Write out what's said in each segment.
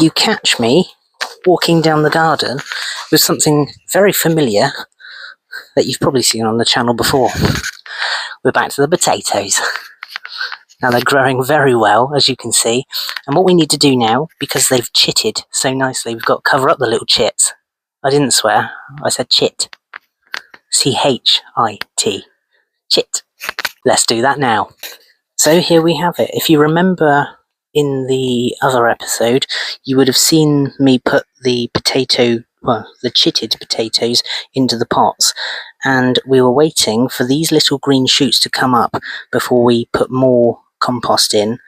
you catch me walking down the garden with something very familiar that you've probably seen on the channel before. We're back to the potatoes. Now they're growing very well, as you can see, and what we need to do now, because they've chitted so nicely, we've got to cover up the little chits. I didn't swear, I said chit. C-H-I-T. Chit. Let's do that now. So here we have it. If you remember in the other episode, you would have seen me put the the chitted potatoes into the pots, and we were waiting for these little green shoots to come up before we put more compost in,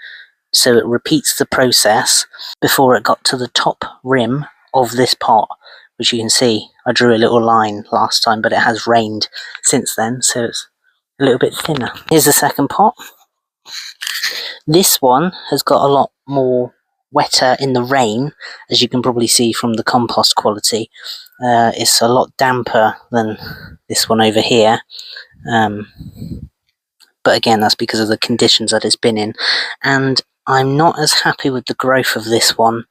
so it repeats the process before it got to the top rim of this pot, which you can see I drew a little line last time, but it has rained since then, so it's a little bit thinner. Here's the second pot. This one has got a lot more wetter in the rain, as you can probably see from the compost quality. It's a lot damper than this one over here, but again that's because of the conditions that it's been in, and I'm not as happy with the growth of this one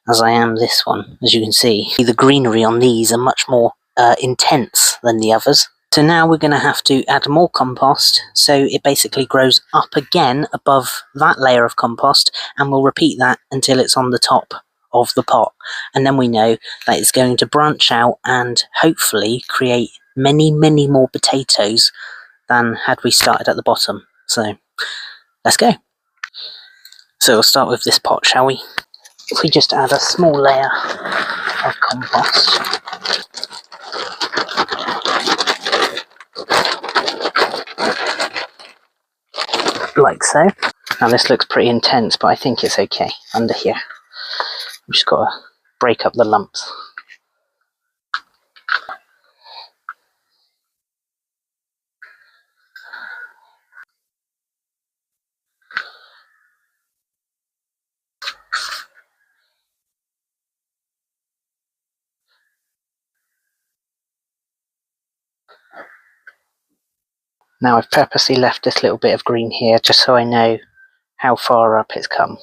as I am this one. As you can see, the greenery on these are much more intense than the others. So now we're going to have to add more compost, so it basically grows up again above that layer of compost, and we'll repeat that until it's on the top of the pot, and then we know that it's going to branch out and hopefully create many more potatoes than had we started at the bottom. So let's go. So we'll start with this pot, shall we? If we just add a small layer of compost. Like so. Now this looks pretty intense, but I think it's okay under here. I've just got to break up the lumps. Now I've purposely left this little bit of green here just so I know how far up it's come.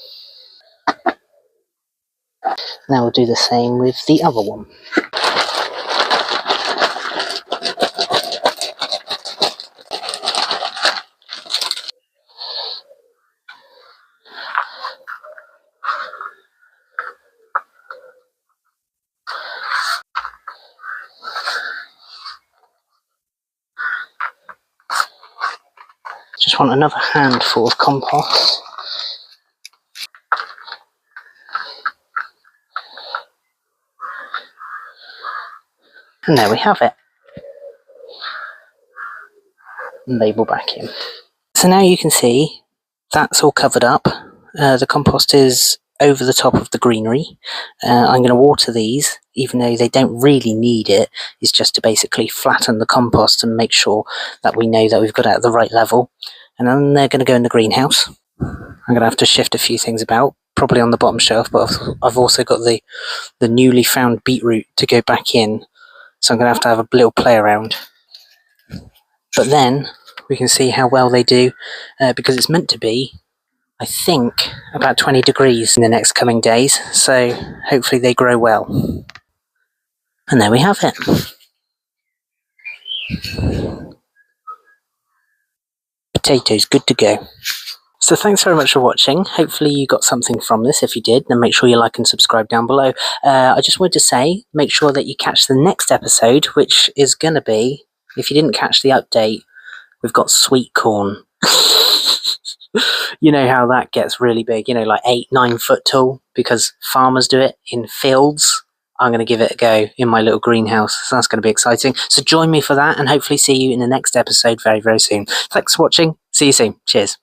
Now we'll do the same with the other one. Just want another handful of compost. And there we have it. And label back in. So now you can see that's all covered up. The compost is over the top of the greenery. I'm going to water these, even though they don't really need it. It's just to basically flatten the compost and make sure that we know that we've got it at the right level. And then they're going to go in the greenhouse. I'm going to have to shift a few things about, probably on the bottom shelf, but I've also got the newly found beetroot to go back in, so I'm going to have a little play around. But then we can see how well they do, because it's meant to be, I think, about 20 degrees in the next coming days, so hopefully they grow well. And there we have it. Potatoes good to go. So thanks very much for watching. Hopefully you got something from this. If you did, then make sure you like and subscribe down below. I just wanted to say, make sure that you catch the next episode, which is going to be, if you didn't catch the update, we've got sweet corn. You know how that gets really big, you know, like 8-9 foot tall, because farmers do it in fields. I'm going to give it a go in my little greenhouse, so that's going to be exciting. So join me for that, and hopefully see you in the next episode very soon. Thanks for watching. See you soon. Cheers.